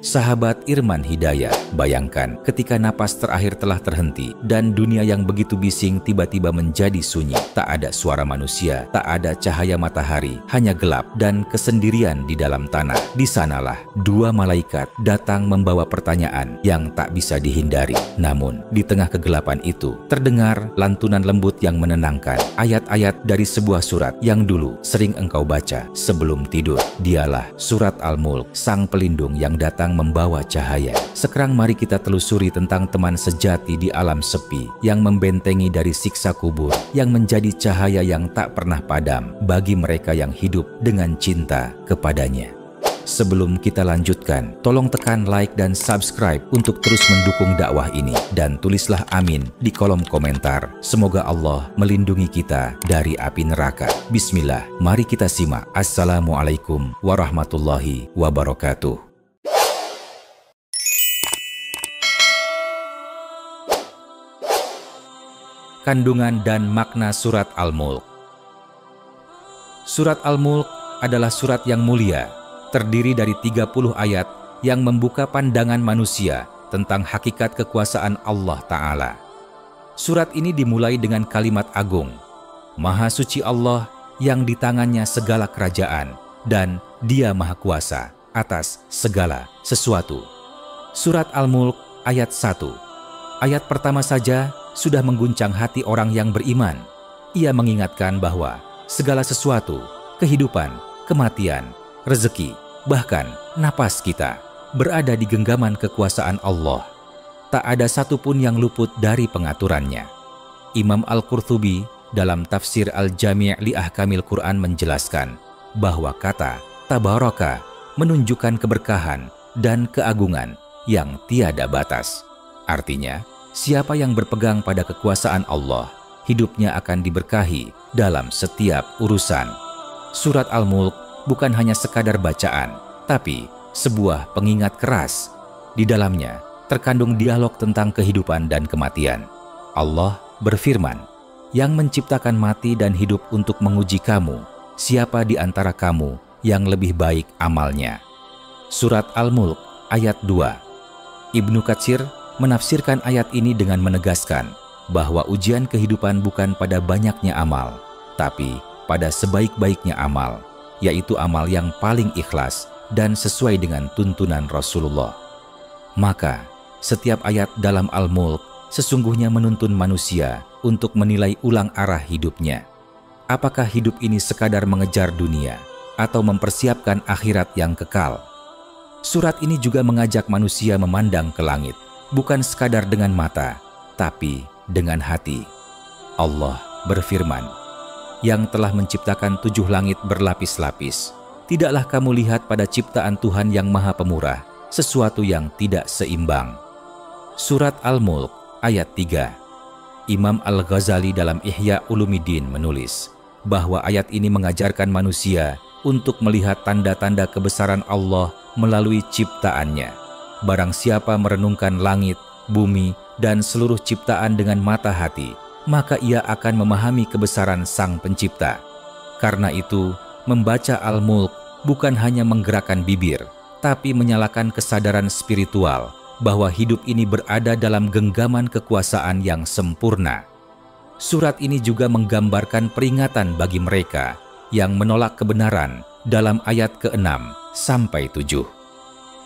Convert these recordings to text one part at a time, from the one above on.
Sahabat Irman Hidayat, bayangkan ketika napas terakhir telah terhenti dan dunia yang begitu bising tiba-tiba menjadi sunyi. Tak ada suara manusia, tak ada cahaya matahari, hanya gelap dan kesendirian di dalam tanah. Di sanalah dua malaikat datang membawa pertanyaan yang tak bisa dihindari. Namun, di tengah kegelapan itu, terdengar lantunan lembut yang menenangkan. Ayat-ayat dari sebuah surat yang dulu sering engkau baca sebelum tidur. Dialah surat Al-Mulk, sang pelindung yang datang membawa cahaya. Sekarang mari kita telusuri tentang teman sejati di alam sepi yang membentengi dari siksa kubur, yang menjadi cahaya yang tak pernah padam bagi mereka yang hidup dengan cinta kepadanya. Sebelum kita lanjutkan, tolong tekan like dan subscribe untuk terus mendukung dakwah ini. Dan tulislah amin di kolom komentar. Semoga Allah melindungi kita dari api neraka. Bismillah, mari kita simak. Assalamualaikum warahmatullahi wabarakatuh. Kandungan dan makna surat Al-Mulk. Surat Al-Mulk adalah surat yang mulia, terdiri dari 30 ayat yang membuka pandangan manusia tentang hakikat kekuasaan Allah Ta'ala. Surat ini dimulai dengan kalimat agung, Maha Suci Allah yang di tangannya segala kerajaan dan Dia Maha Kuasa atas segala sesuatu. Surat Al-Mulk ayat 1. Ayat pertama saja sudah mengguncang hati orang yang beriman. Ia mengingatkan bahwa segala sesuatu, kehidupan, kematian, rezeki, bahkan napas kita berada di genggaman kekuasaan Allah. Tak ada satupun yang luput dari pengaturannya. Imam Al-Qurtubi dalam tafsir Al-Jami' li Ahkamil Quran menjelaskan bahwa kata Tabaraka menunjukkan keberkahan dan keagungan yang tiada batas. Artinya, siapa yang berpegang pada kekuasaan Allah, hidupnya akan diberkahi dalam setiap urusan. Surat Al-Mulk bukan hanya sekadar bacaan, tapi sebuah pengingat keras. Di dalamnya terkandung dialog tentang kehidupan dan kematian. Allah berfirman, yang menciptakan mati dan hidup untuk menguji kamu, siapa di antara kamu yang lebih baik amalnya. Surat Al-Mulk ayat 2. Ibnu Katsir menafsirkan ayat ini dengan menegaskan bahwa ujian kehidupan bukan pada banyaknya amal, tapi pada sebaik-baiknya amal, yaitu amal yang paling ikhlas dan sesuai dengan tuntunan Rasulullah. Maka, setiap ayat dalam Al-Mulk sesungguhnya menuntun manusia untuk menilai ulang arah hidupnya. Apakah hidup ini sekadar mengejar dunia atau mempersiapkan akhirat yang kekal? Surat ini juga mengajak manusia memandang ke langit, bukan sekadar dengan mata, tapi dengan hati. Allah berfirman, yang telah menciptakan 7 langit berlapis-lapis. Tidaklah kamu lihat pada ciptaan Tuhan yang Maha Pemurah, sesuatu yang tidak seimbang. Surat Al-Mulk ayat 3. Imam Al-Ghazali dalam Ihya Ulumiddin menulis bahwa ayat ini mengajarkan manusia untuk melihat tanda-tanda kebesaran Allah melalui ciptaannya. Barang siapa merenungkan langit, bumi, dan seluruh ciptaan dengan mata hati, maka ia akan memahami kebesaran Sang Pencipta. Karena itu, membaca Al-Mulk bukan hanya menggerakkan bibir, tapi menyalakan kesadaran spiritual bahwa hidup ini berada dalam genggaman kekuasaan yang sempurna. Surat ini juga menggambarkan peringatan bagi mereka yang menolak kebenaran dalam ayat ke-6 sampai 7.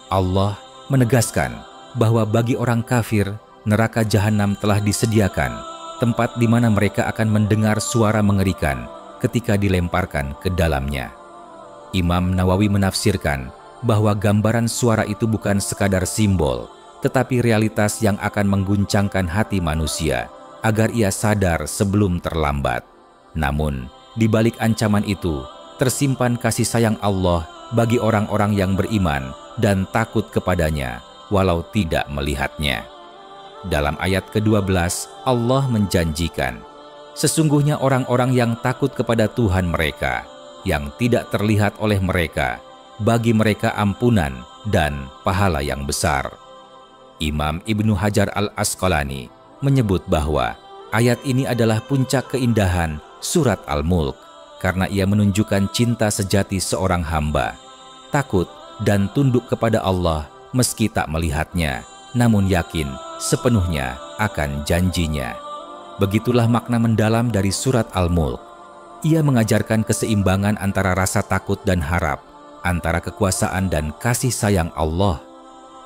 Allah menegaskan bahwa bagi orang kafir, neraka jahanam telah disediakan, tempat di mana mereka akan mendengar suara mengerikan ketika dilemparkan ke dalamnya. Imam Nawawi menafsirkan bahwa gambaran suara itu bukan sekadar simbol, tetapi realitas yang akan mengguncangkan hati manusia agar ia sadar sebelum terlambat. Namun, di balik ancaman itu, tersimpan kasih sayang Allah bagi orang-orang yang beriman dan takut kepadanya walau tidak melihatnya. Dalam ayat ke-12, Allah menjanjikan, sesungguhnya orang-orang yang takut kepada Tuhan mereka, yang tidak terlihat oleh mereka, bagi mereka ampunan dan pahala yang besar. Imam Ibnu Hajar Al-Asqalani menyebut bahwa ayat ini adalah puncak keindahan surat Al-Mulk karena ia menunjukkan cinta sejati seorang hamba. Takut dan tunduk kepada Allah meski tak melihatnya, namun yakin sepenuhnya akan janjinya. Begitulah makna mendalam dari surat Al-Mulk. Ia mengajarkan keseimbangan antara rasa takut dan harap, antara kekuasaan dan kasih sayang Allah.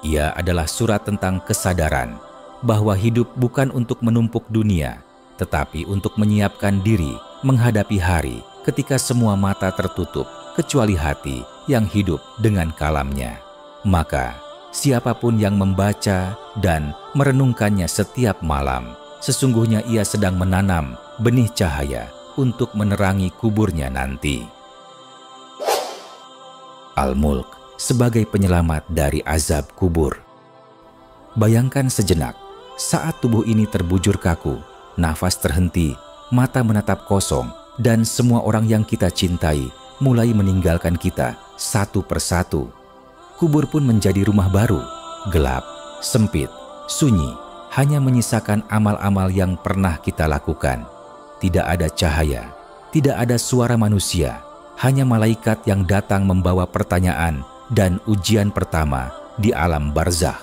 Ia adalah surat tentang kesadaran bahwa hidup bukan untuk menumpuk dunia, tetapi untuk menyiapkan diri menghadapi hari ketika semua mata tertutup kecuali hati yang hidup dengan kalamnya. Maka siapapun yang membaca dan merenungkannya setiap malam, sesungguhnya ia sedang menanam benih cahaya untuk menerangi kuburnya nanti. Al-Mulk sebagai penyelamat dari azab kubur. Bayangkan sejenak, saat tubuh ini terbujur kaku, nafas terhenti, mata menatap kosong, dan semua orang yang kita cintai mulai meninggalkan kita satu persatu. Kubur pun menjadi rumah baru, gelap, sempit, sunyi, hanya menyisakan amal-amal yang pernah kita lakukan. Tidak ada cahaya, tidak ada suara manusia, hanya malaikat yang datang membawa pertanyaan dan ujian pertama di alam barzakh.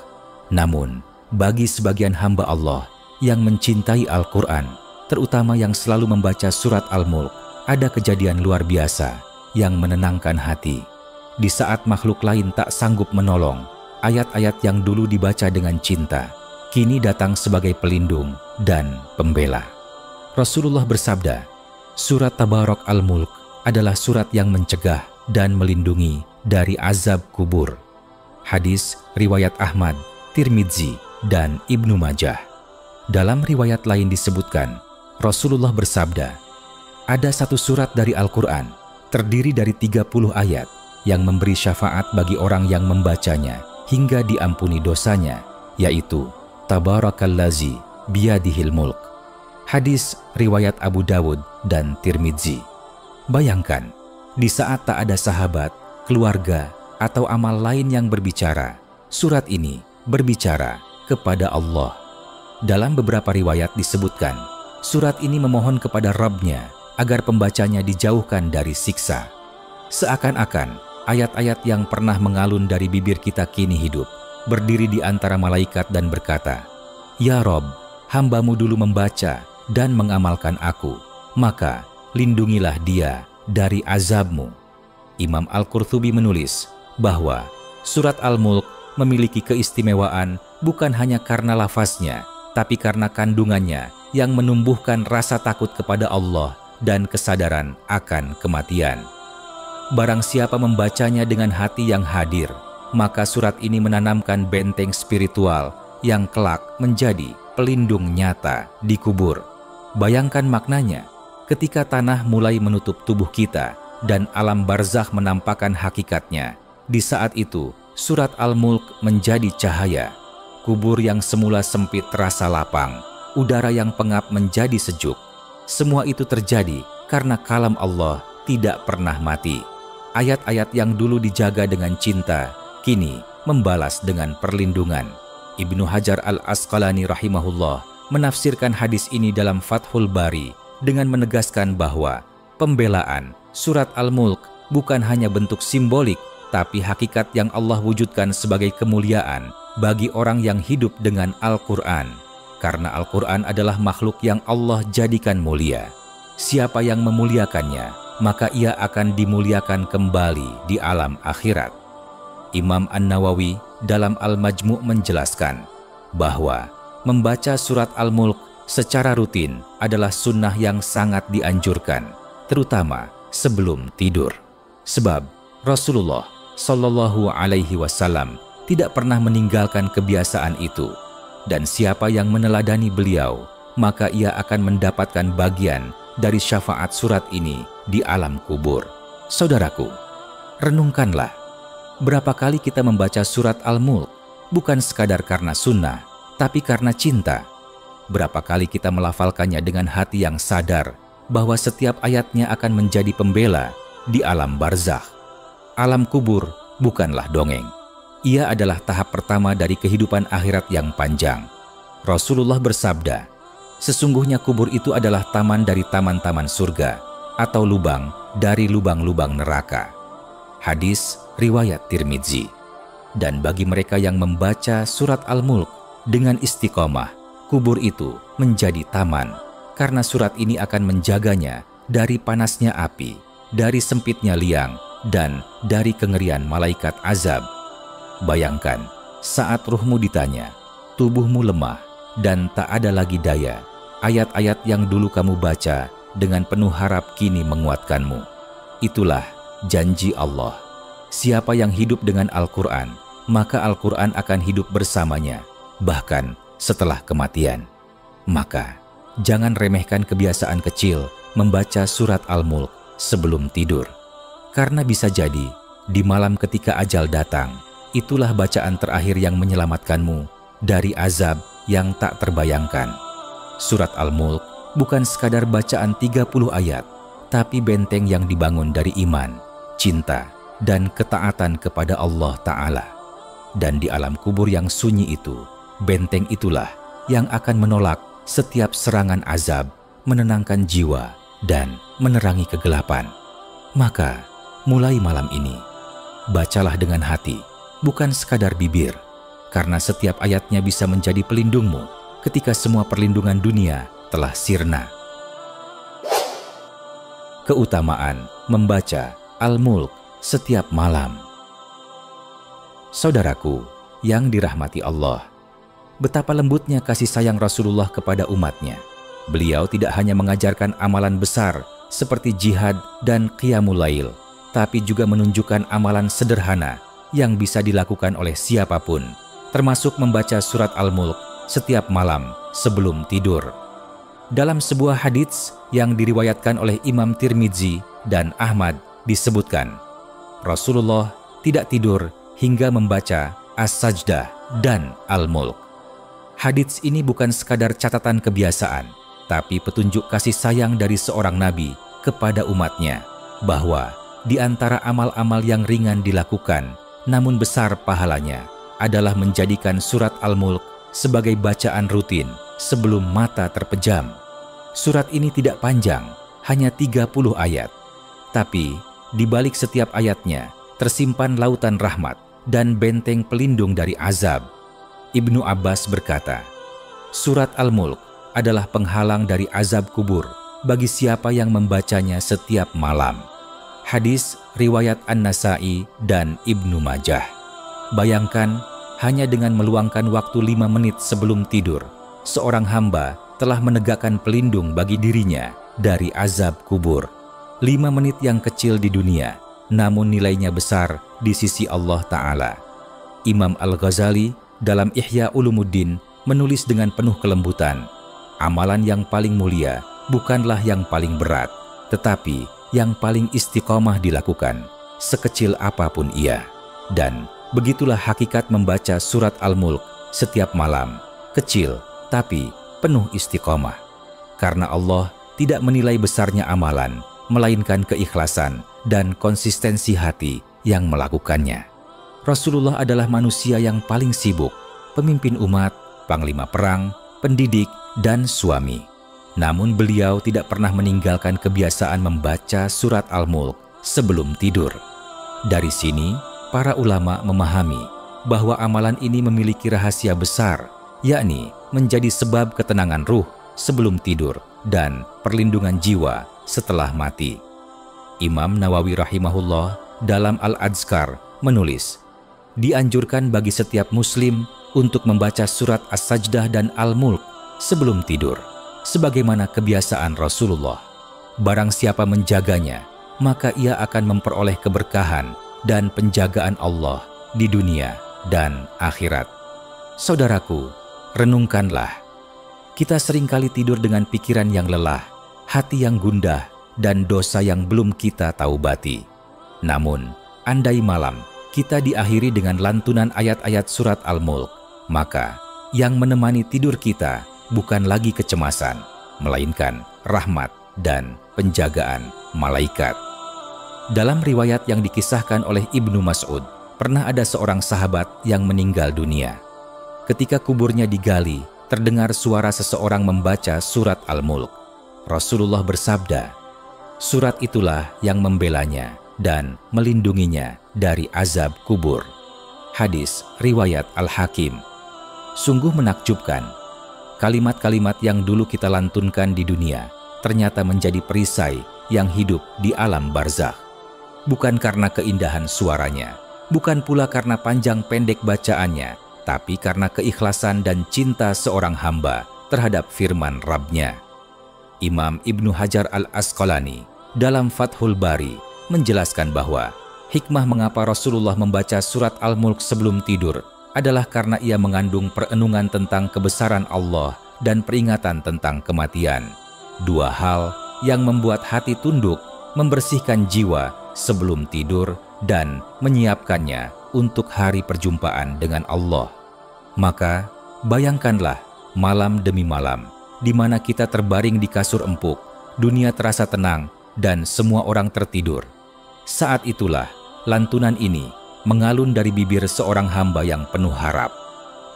Namun, bagi sebagian hamba Allah yang mencintai Al-Quran, terutama yang selalu membaca surat Al-Mulk, ada kejadian luar biasa yang menenangkan hati. Di saat makhluk lain tak sanggup menolong, ayat-ayat yang dulu dibaca dengan cinta, kini datang sebagai pelindung dan pembela. Rasulullah bersabda, surat Tabarak Al-Mulk adalah surat yang mencegah dan melindungi dari azab kubur. Hadis riwayat Ahmad, Tirmidzi, dan Ibnu Majah. Dalam riwayat lain disebutkan, Rasulullah bersabda, ada satu surat dari Al-Quran, terdiri dari 30 ayat, yang memberi syafaat bagi orang yang membacanya hingga diampuni dosanya, yaitu Tabarakallazi biyadihil mulk. Hadis riwayat Abu Dawud dan Tirmidzi. Bayangkan, di saat tak ada sahabat, keluarga, atau amal lain yang berbicara, surat ini berbicara kepada Allah. Dalam beberapa riwayat disebutkan, surat ini memohon kepada Rabb-Nya agar pembacanya dijauhkan dari siksa. Seakan-akan ayat-ayat yang pernah mengalun dari bibir kita kini hidup, berdiri di antara malaikat dan berkata, "Ya Rabb, hamba-Mu dulu membaca dan mengamalkan aku, maka lindungilah dia dari azab-Mu." Imam Al-Qurtubi menulis bahwa surat Al-Mulk memiliki keistimewaan bukan hanya karena lafaznya, tapi karena kandungannya yang menumbuhkan rasa takut kepada Allah dan kesadaran akan kematian. Barang siapa membacanya dengan hati yang hadir, maka surat ini menanamkan benteng spiritual yang kelak menjadi pelindung nyata di kubur. Bayangkan maknanya, ketika tanah mulai menutup tubuh kita dan alam barzakh menampakkan hakikatnya, di saat itu surat Al-Mulk menjadi cahaya. Kubur yang semula sempit terasa lapang, udara yang pengap menjadi sejuk. Semua itu terjadi karena kalam Allah tidak pernah mati. Ayat-ayat yang dulu dijaga dengan cinta, kini membalas dengan perlindungan. Ibnu Hajar Al-Asqalani rahimahullah menafsirkan hadis ini dalam Fathul Bari dengan menegaskan bahwa pembelaan surat Al-Mulk bukan hanya bentuk simbolik, tapi hakikat yang Allah wujudkan sebagai kemuliaan bagi orang yang hidup dengan Al-Quran. Karena Al-Quran adalah makhluk yang Allah jadikan mulia. Siapa yang memuliakannya, maka ia akan dimuliakan kembali di alam akhirat. Imam An-Nawawi dalam Al-Majmu' menjelaskan bahwa membaca surat Al-Mulk secara rutin adalah sunnah yang sangat dianjurkan, terutama sebelum tidur. Sebab Rasulullah Shallallahu Alaihi Wasallam tidak pernah meninggalkan kebiasaan itu, dan siapa yang meneladani beliau, maka ia akan mendapatkan bagian dari syafaat surat ini di alam kubur. Saudaraku, renungkanlah, berapa kali kita membaca surat Al-Mulk bukan sekadar karena sunnah, tapi karena cinta. Berapa kali kita melafalkannya dengan hati yang sadar bahwa setiap ayatnya akan menjadi pembela di alam barzakh. Alam kubur bukanlah dongeng. Ia adalah tahap pertama dari kehidupan akhirat yang panjang. Rasulullah bersabda, sesungguhnya kubur itu adalah taman dari taman-taman surga atau lubang dari lubang-lubang neraka. Hadis riwayat Tirmidzi. Dan bagi mereka yang membaca surat Al-Mulk dengan istiqomah, kubur itu menjadi taman, karena surat ini akan menjaganya dari panasnya api, dari sempitnya liang, dan dari kengerian malaikat azab. Bayangkan, saat ruhmu ditanya, tubuhmu lemah, dan tak ada lagi daya, ayat-ayat yang dulu kamu baca dengan penuh harap kini menguatkanmu. Itulah janji Allah. Siapa yang hidup dengan Al-Quran, maka Al-Quran akan hidup bersamanya, bahkan setelah kematian. Maka, jangan remehkan kebiasaan kecil membaca surat Al-Mulk sebelum tidur. Karena bisa jadi, di malam ketika ajal datang, itulah bacaan terakhir yang menyelamatkanmu dari azab yang tak terbayangkan. Surat Al-Mulk bukan sekadar bacaan 30 ayat, tapi benteng yang dibangun dari iman, cinta, dan ketaatan kepada Allah Ta'ala. Dan di alam kubur yang sunyi itu, benteng itulah yang akan menolak setiap serangan azab, menenangkan jiwa, dan menerangi kegelapan. Maka, mulai malam ini, bacalah dengan hati, bukan sekadar bibir, karena setiap ayatnya bisa menjadi pelindungmu ketika semua perlindungan dunia telah sirna. Keutamaan membaca Al-Mulk setiap malam. Saudaraku yang dirahmati Allah, betapa lembutnya kasih sayang Rasulullah kepada umatnya. Beliau tidak hanya mengajarkan amalan besar seperti jihad dan qiyamul lail, tapi juga menunjukkan amalan sederhana yang bisa dilakukan oleh siapapun, termasuk membaca surat Al-Mulk setiap malam sebelum tidur. Dalam sebuah hadits yang diriwayatkan oleh Imam Tirmidzi dan Ahmad disebutkan, Rasulullah tidak tidur hingga membaca As-Sajdah dan Al-Mulk. Hadits ini bukan sekadar catatan kebiasaan, tapi petunjuk kasih sayang dari seorang nabi kepada umatnya, bahwa di antara amal-amal yang ringan dilakukan, namun besar pahalanya, adalah menjadikan surat Al-Mulk sebagai bacaan rutin sebelum mata terpejam. Surat ini tidak panjang, hanya 30 ayat. Tapi, di balik setiap ayatnya, tersimpan lautan rahmat dan benteng pelindung dari azab. Ibnu Abbas berkata, surat Al-Mulk adalah penghalang dari azab kubur bagi siapa yang membacanya setiap malam. Hadis riwayat An-Nasai dan Ibnu Majah. Bayangkan, hanya dengan meluangkan waktu 5 menit sebelum tidur, seorang hamba telah menegakkan pelindung bagi dirinya dari azab kubur. 5 menit yang kecil di dunia, namun nilainya besar di sisi Allah Ta'ala. Imam Al-Ghazali dalam Ihya Ulumuddin menulis dengan penuh kelembutan, amalan yang paling mulia bukanlah yang paling berat, tetapi yang paling istiqomah dilakukan, sekecil apapun ia. Dan begitulah hakikat membaca surat Al-Mulk setiap malam, kecil tapi penuh istiqomah. Karena Allah tidak menilai besarnya amalan, melainkan keikhlasan dan konsistensi hati yang melakukannya. Rasulullah adalah manusia yang paling sibuk, pemimpin umat, panglima perang, pendidik, dan suami. Namun beliau tidak pernah meninggalkan kebiasaan membaca surat Al-Mulk sebelum tidur. Dari sini, para ulama memahami bahwa amalan ini memiliki rahasia besar, yakni menjadi sebab ketenangan ruh sebelum tidur dan perlindungan jiwa setelah mati. Imam Nawawi rahimahullah dalam Al-Adzkar menulis, dianjurkan bagi setiap muslim untuk membaca surat As-Sajdah dan Al-Mulk sebelum tidur, sebagaimana kebiasaan Rasulullah. Barang siapa menjaganya, maka ia akan memperoleh keberkahan dan penjagaan Allah di dunia dan akhirat. Saudaraku, renungkanlah. Kita seringkali tidur dengan pikiran yang lelah, hati yang gundah, dan dosa yang belum kita taubati. Namun, andai malam kita diakhiri dengan lantunan ayat-ayat surat Al-Mulk, maka yang menemani tidur kita bukan lagi kecemasan, melainkan rahmat dan penjagaan malaikat. Dalam riwayat yang dikisahkan oleh Ibnu Mas'ud, pernah ada seorang sahabat yang meninggal dunia. Ketika kuburnya digali, terdengar suara seseorang membaca surat Al-Mulk. Rasulullah bersabda, surat itulah yang membelanya dan melindunginya dari azab kubur. Hadis riwayat Al-Hakim. Sungguh menakjubkan, kalimat-kalimat yang dulu kita lantunkan di dunia ternyata menjadi perisai yang hidup di alam barzakh. Bukan karena keindahan suaranya, bukan pula karena panjang pendek bacaannya, tapi karena keikhlasan dan cinta seorang hamba terhadap firman Rabb-Nya. Imam Ibnu Hajar Al-Asqalani dalam Fathul Bari menjelaskan bahwa hikmah mengapa Rasulullah membaca surat Al-Mulk sebelum tidur adalah karena ia mengandung perenungan tentang kebesaran Allah dan peringatan tentang kematian. Dua hal yang membuat hati tunduk, membersihkan jiwa sebelum tidur dan menyiapkannya untuk hari perjumpaan dengan Allah. Maka bayangkanlah malam demi malam di mana kita terbaring di kasur empuk, dunia terasa tenang dan semua orang tertidur. Saat itulah lantunan ini mengalun dari bibir seorang hamba yang penuh harap.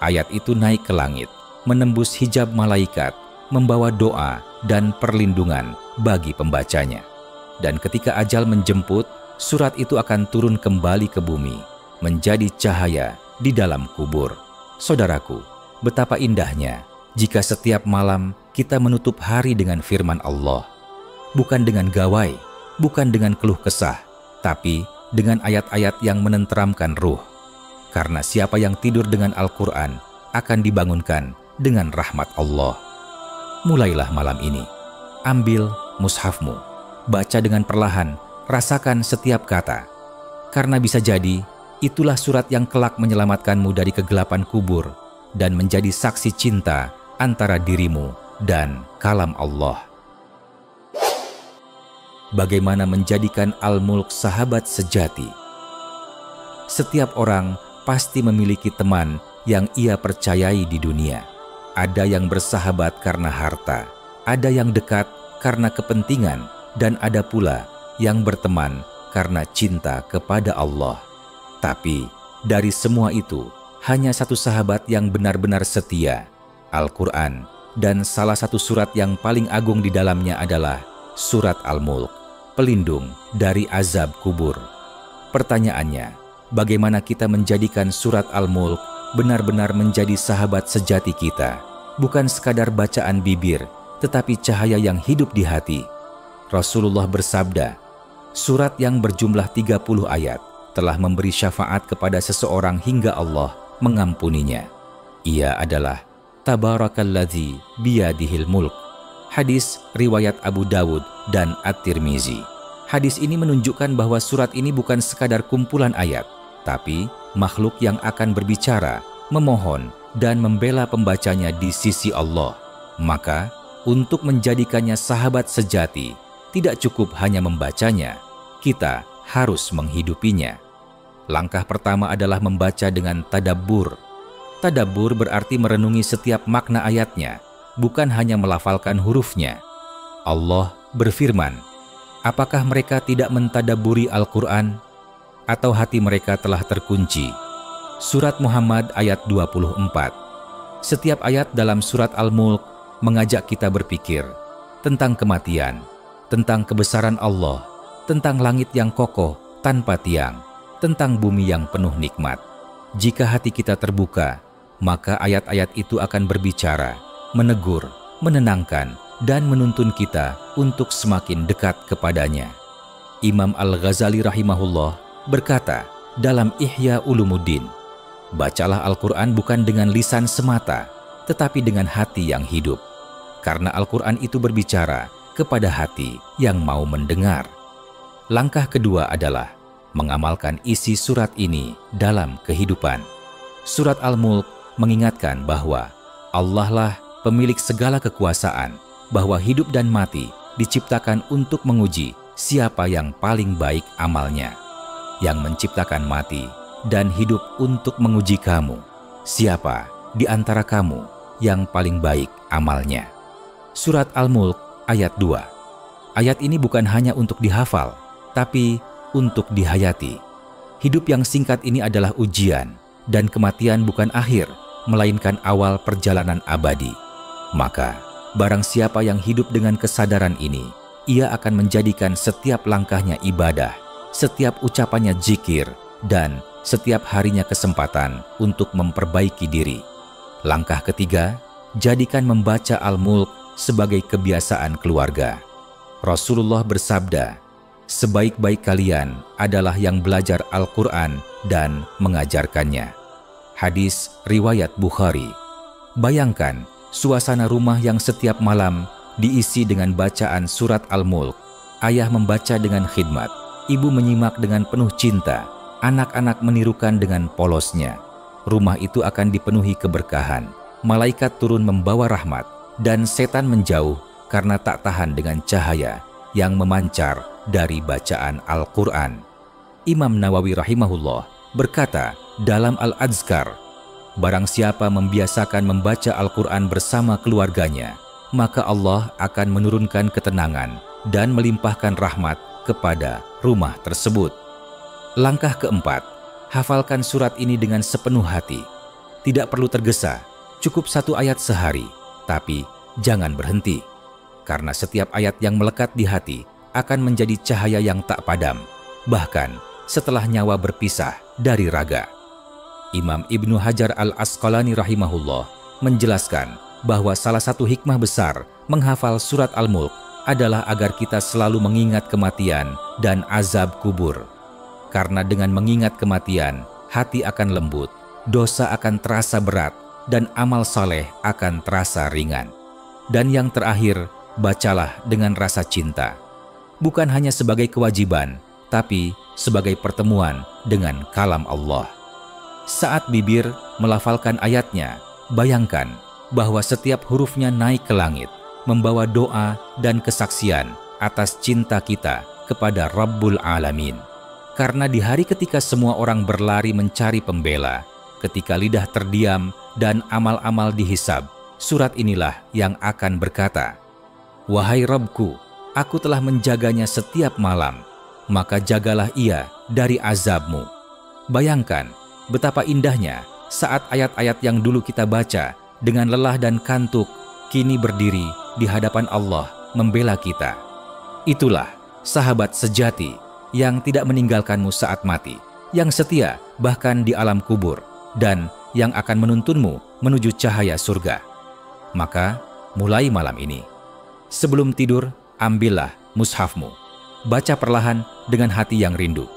Ayat itu naik ke langit, menembus hijab malaikat, membawa doa dan perlindungan bagi pembacanya. Dan ketika ajal menjemput, surat itu akan turun kembali ke bumi, menjadi cahaya di dalam kubur. Saudaraku, betapa indahnya jika setiap malam kita menutup hari dengan firman Allah. Bukan dengan gawai, bukan dengan keluh kesah, tapi dengan ayat-ayat yang menenteramkan ruh. Karena siapa yang tidur dengan Al-Quran akan dibangunkan dengan rahmat Allah. Mulailah malam ini, ambil mushafmu, baca dengan perlahan, rasakan setiap kata. Karena bisa jadi, itulah surat yang kelak menyelamatkanmu dari kegelapan kubur dan menjadi saksi cinta antara dirimu dan kalam Allah. Bagaimana menjadikan Al-Mulk sahabat sejati? Setiap orang pasti memiliki teman yang ia percayai di dunia. Ada yang bersahabat karena harta, ada yang dekat karena kepentingan, dan ada pula yang berteman karena cinta kepada Allah. Tapi dari semua itu, hanya satu sahabat yang benar-benar setia, Al-Quran, dan salah satu surat yang paling agung di dalamnya adalah surat Al-Mulk, pelindung dari azab kubur. Pertanyaannya, bagaimana kita menjadikan surat Al-Mulk benar-benar menjadi sahabat sejati kita, bukan sekadar bacaan bibir, tetapi cahaya yang hidup di hati? Rasulullah bersabda, surat yang berjumlah 30 ayat telah memberi syafaat kepada seseorang hingga Allah mengampuninya. Ia adalah Tabarakalladzi biyadihil mulk. Hadis riwayat Abu Dawud dan At-Tirmizi. Hadis ini menunjukkan bahwa surat ini bukan sekadar kumpulan ayat, tapi makhluk yang akan berbicara, memohon, dan membela pembacanya di sisi Allah. Maka, untuk menjadikannya sahabat sejati, tidak cukup hanya membacanya, kita harus menghidupinya. Langkah pertama adalah membaca dengan tadabbur. Tadabbur berarti merenungi setiap makna ayatnya, bukan hanya melafalkan hurufnya. Allah berfirman, apakah mereka tidak mentadabburi Al-Quran? Atau hati mereka telah terkunci? Surat Muhammad ayat 24. Setiap ayat dalam surat Al-Mulk mengajak kita berpikir tentang kematian, tentang kebesaran Allah, tentang langit yang kokoh tanpa tiang, tentang bumi yang penuh nikmat. Jika hati kita terbuka, maka ayat-ayat itu akan berbicara, menegur, menenangkan, dan menuntun kita untuk semakin dekat kepadanya. Imam Al-Ghazali rahimahullah berkata dalam Ihya Ulumuddin, bacalah Al-Quran bukan dengan lisan semata, tetapi dengan hati yang hidup. Karena Al-Quran itu berbicara kepada hati yang mau mendengar. Langkah kedua adalah mengamalkan isi surat ini dalam kehidupan. Surat Al-Mulk mengingatkan bahwa Allah lah pemilik segala kekuasaan, bahwa hidup dan mati diciptakan untuk menguji siapa yang paling baik amalnya. Yang menciptakan mati dan hidup untuk menguji kamu, siapa di antara kamu yang paling baik amalnya. Surat Al-Mulk ayat 2. Ayat ini bukan hanya untuk dihafal, tapi untuk dihayati. Hidup yang singkat ini adalah ujian, dan kematian bukan akhir, melainkan awal perjalanan abadi. Maka, barang siapa yang hidup dengan kesadaran ini, ia akan menjadikan setiap langkahnya ibadah, setiap ucapannya zikir, dan setiap harinya kesempatan untuk memperbaiki diri. Langkah ketiga, jadikan membaca Al-Mulk sebagai kebiasaan keluarga. Rasulullah bersabda, sebaik-baik kalian adalah yang belajar Al-Quran dan mengajarkannya. Hadis riwayat Bukhari. Bayangkan suasana rumah yang setiap malam diisi dengan bacaan surat Al-Mulk. Ayah membaca dengan khidmat, ibu menyimak dengan penuh cinta, anak-anak menirukan dengan polosnya. Rumah itu akan dipenuhi keberkahan, malaikat turun membawa rahmat, dan setan menjauh karena tak tahan dengan cahaya yang memancar dari bacaan Al-Quran. Imam Nawawi rahimahullah berkata dalam Al-Azkar, barang siapa membiasakan membaca Al-Quran bersama keluarganya, maka Allah akan menurunkan ketenangan dan melimpahkan rahmat kepada rumah tersebut. Langkah keempat, hafalkan surat ini dengan sepenuh hati. Tidak perlu tergesa, cukup 1 ayat sehari, tapi jangan berhenti. Karena setiap ayat yang melekat di hati akan menjadi cahaya yang tak padam, bahkan setelah nyawa berpisah dari raga. Imam Ibnu Hajar Al-Asqalani rahimahullah menjelaskan bahwa salah satu hikmah besar menghafal surat Al-Mulk adalah agar kita selalu mengingat kematian dan azab kubur. Karena dengan mengingat kematian, hati akan lembut, dosa akan terasa berat, dan amal saleh akan terasa ringan. Dan yang terakhir, bacalah dengan rasa cinta. Bukan hanya sebagai kewajiban, tapi sebagai pertemuan dengan kalam Allah. Saat bibir melafalkan ayatnya, bayangkan bahwa setiap hurufnya naik ke langit, membawa doa dan kesaksian atas cinta kita kepada Rabbul Alamin. Karena di hari ketika semua orang berlari mencari pembela, ketika lidah terdiam dan amal-amal dihisab, surat inilah yang akan berkata, wahai Rabbku, aku telah menjaganya setiap malam, maka jagalah ia dari azabmu. Bayangkan betapa indahnya saat ayat-ayat yang dulu kita baca dengan lelah dan kantuk, kini berdiri di hadapan Allah membela kita. Itulah sahabat sejati yang tidak meninggalkanmu saat mati, yang setia bahkan di alam kubur, dan yang akan menuntunmu menuju cahaya surga. Maka, mulai malam ini, sebelum tidur, ambillah mushafmu. Baca perlahan dengan hati yang rindu.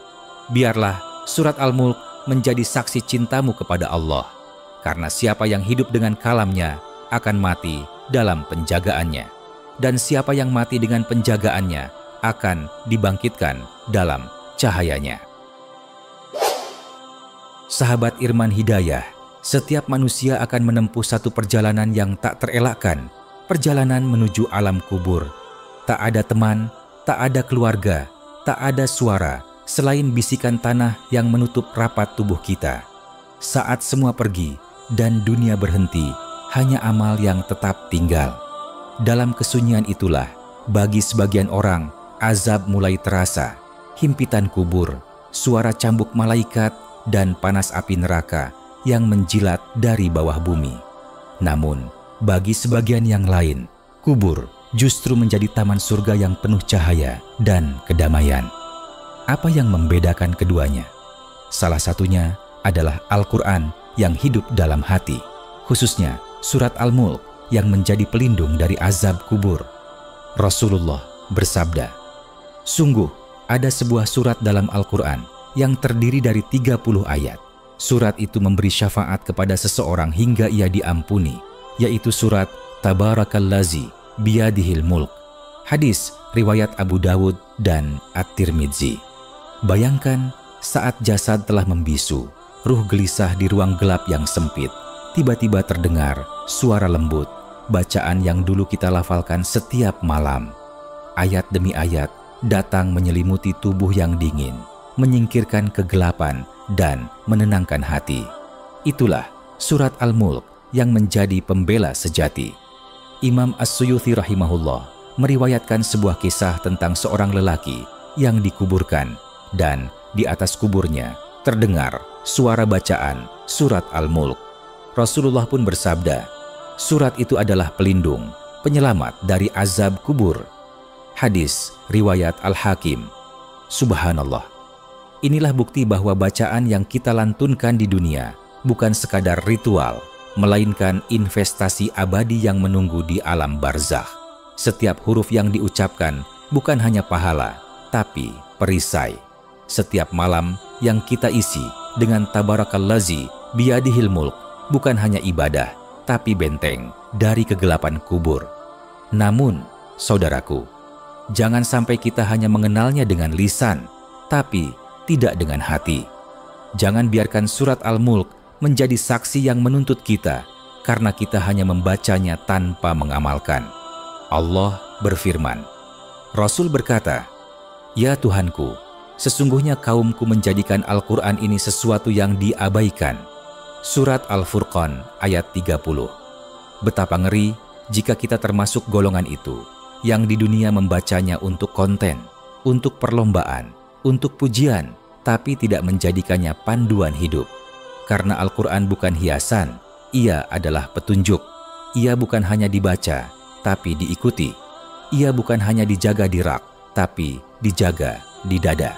Biarlah surat Al-Mulk menjadi saksi cintamu kepada Allah. Karena siapa yang hidup dengan kalamnya akan mati dalam penjagaannya. Dan siapa yang mati dengan penjagaannya akan dibangkitkan dalam cahayanya. Sahabat Irman Hidayah, setiap manusia akan menempuh satu perjalanan yang tak terelakkan. Perjalanan menuju alam kubur. Tak ada teman, tak ada keluarga, tak ada suara selain bisikan tanah yang menutup rapat tubuh kita. Saat semua pergi dan dunia berhenti, hanya amal yang tetap tinggal. Dalam kesunyian itulah, bagi sebagian orang, azab mulai terasa. Himpitan kubur, suara cambuk malaikat, dan panas api neraka yang menjilat dari bawah bumi. Namun, bagi sebagian yang lain, kubur justru menjadi taman surga yang penuh cahaya dan kedamaian. Apa yang membedakan keduanya? Salah satunya adalah Al-Quran yang hidup dalam hati, khususnya surat Al-Mulk yang menjadi pelindung dari azab kubur. Rasulullah bersabda, sungguh ada sebuah surat dalam Al-Quran yang terdiri dari 30 ayat. Surat itu memberi syafaat kepada seseorang hingga ia diampuni, yaitu surat Tabarakallazi biyadihil mulk. Hadis riwayat Abu Dawud dan At-Tirmidzi. Bayangkan saat jasad telah membisu, ruh gelisah di ruang gelap yang sempit, tiba-tiba terdengar suara lembut, bacaan yang dulu kita lafalkan setiap malam. Ayat demi ayat datang menyelimuti tubuh yang dingin, menyingkirkan kegelapan dan menenangkan hati. Itulah surat Al-Mulk yang menjadi pembela sejati. Imam As-Suyuti rahimahullah meriwayatkan sebuah kisah tentang seorang lelaki yang dikuburkan dan di atas kuburnya terdengar suara bacaan surat Al-Mulk. Rasulullah pun bersabda, surat itu adalah pelindung, penyelamat dari azab kubur. Hadis riwayat Al-Hakim. Subhanallah, Inilah bukti bahwa bacaan yang kita lantunkan di dunia bukan sekadar ritual, melainkan investasi abadi yang menunggu di alam barzakh. Setiap huruf yang diucapkan bukan hanya pahala, tapi perisai. Setiap malam yang kita isi dengan Tabarakallazi biyadihil mulk bukan hanya ibadah, tapi benteng dari kegelapan kubur. Namun, saudaraku, jangan sampai kita hanya mengenalnya dengan lisan, tapi tidak dengan hati. Jangan biarkan surat Al-Mulk menjadi saksi yang menuntut kita karena kita hanya membacanya tanpa mengamalkan. Allah berfirman, Rasul berkata, "Ya Tuhanku, sesungguhnya kaumku menjadikan Al-Quran ini sesuatu yang diabaikan." Surat Al-Furqan ayat 30. Betapa ngeri jika kita termasuk golongan itu yang di dunia membacanya untuk konten, untuk perlombaan, untuk pujian, tapi tidak menjadikannya panduan hidup. Karena Al-Quran bukan hiasan, ia adalah petunjuk. Ia bukan hanya dibaca, tapi diikuti. Ia bukan hanya dijaga di rak, tapi dijaga di dada.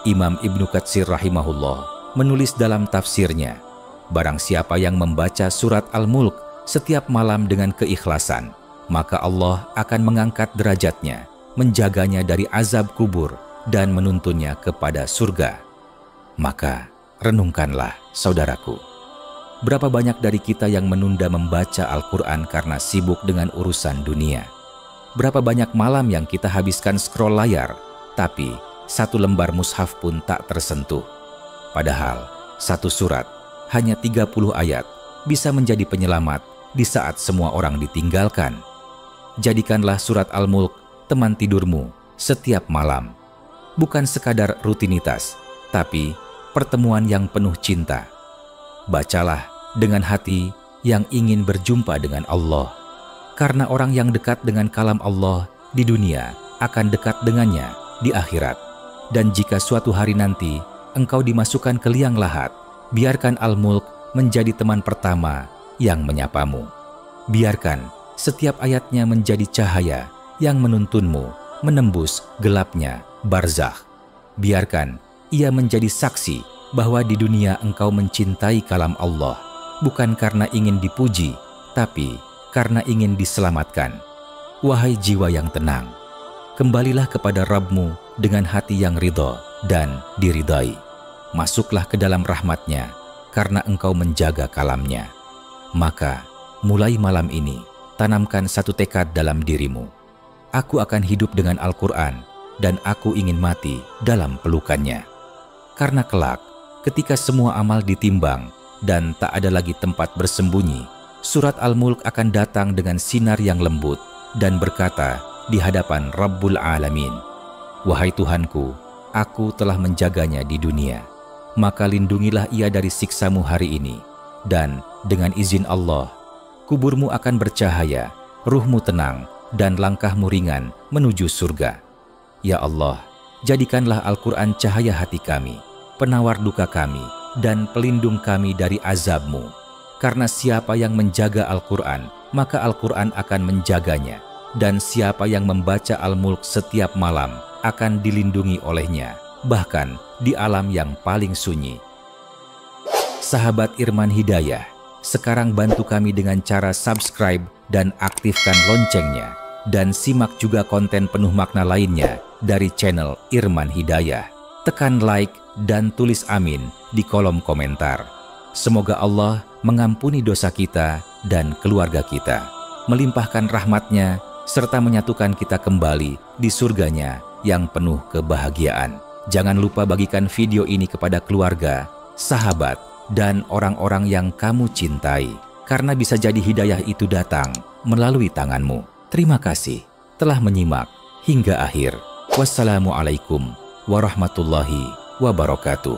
Imam Ibnu Katsir rahimahullah menulis dalam tafsirnya, barang siapa yang membaca surat Al-Mulk setiap malam dengan keikhlasan, maka Allah akan mengangkat derajatnya, menjaganya dari azab kubur, dan menuntunnya kepada surga. Maka, renungkanlah, saudaraku. Berapa banyak dari kita yang menunda membaca Al-Quran karena sibuk dengan urusan dunia? Berapa banyak malam yang kita habiskan scroll layar, tapi satu lembar mushaf pun tak tersentuh? Padahal, satu surat, hanya 30 ayat, bisa menjadi penyelamat di saat semua orang ditinggalkan. Jadikanlah surat Al-Mulk teman tidurmu setiap malam. Bukan sekadar rutinitas, tapi pertemuan yang penuh cinta. Bacalah dengan hati yang ingin berjumpa dengan Allah. Karena orang yang dekat dengan kalam Allah di dunia akan dekat dengannya di akhirat. Dan jika suatu hari nanti engkau dimasukkan ke liang lahat, biarkan Al-Mulk menjadi teman pertama yang menyapamu. Biarkan setiap ayatnya menjadi cahaya yang menuntunmu menembus gelapnya barzakh. Biarkan ia menjadi saksi bahwa di dunia engkau mencintai kalam Allah, bukan karena ingin dipuji, tapi karena ingin diselamatkan. Wahai jiwa yang tenang, kembalilah kepada Rabb-Mu dengan hati yang ridha dan diridai. Masuklah ke dalam rahmat-Nya karena engkau menjaga kalam-Nya. Maka, mulai malam ini, tanamkan satu tekad dalam dirimu. Aku akan hidup dengan Al-Quran dan aku ingin mati dalam pelukannya. Karena kelak, ketika semua amal ditimbang dan tak ada lagi tempat bersembunyi, surat Al-Mulk akan datang dengan sinar yang lembut dan berkata di hadapan Rabbul Alamin, "Wahai Tuhanku, aku telah menjaganya di dunia. Maka lindungilah ia dari siksamu hari ini. Dan dengan izin Allah, kuburmu akan bercahaya, ruhmu tenang, dan langkahmu ringan menuju surga. Ya Allah, jadikanlah Al-Quran cahaya hati kami, penawar duka kami, dan pelindung kami dari azab-Mu. Karena siapa yang menjaga Al-Quran, maka Al-Quran akan menjaganya. Dan siapa yang membaca Al-Mulk setiap malam akan dilindungi olehnya, bahkan di alam yang paling sunyi." Sahabat Irman Hidayah, sekarang bantu kami dengan cara subscribe dan aktifkan loncengnya. Dan simak juga konten penuh makna lainnya dari channel Irman Hidayah. Tekan like dan tulis amin di kolom komentar. Semoga Allah mengampuni dosa kita dan keluarga kita, melimpahkan rahmat-Nya, serta menyatukan kita kembali di surganya yang penuh kebahagiaan. Jangan lupa bagikan video ini kepada keluarga, sahabat, dan orang-orang yang kamu cintai, karena bisa jadi hidayah itu datang melalui tanganmu. Terima kasih telah menyimak hingga akhir. Wassalamualaikum warahmatullahi wabarakatuh.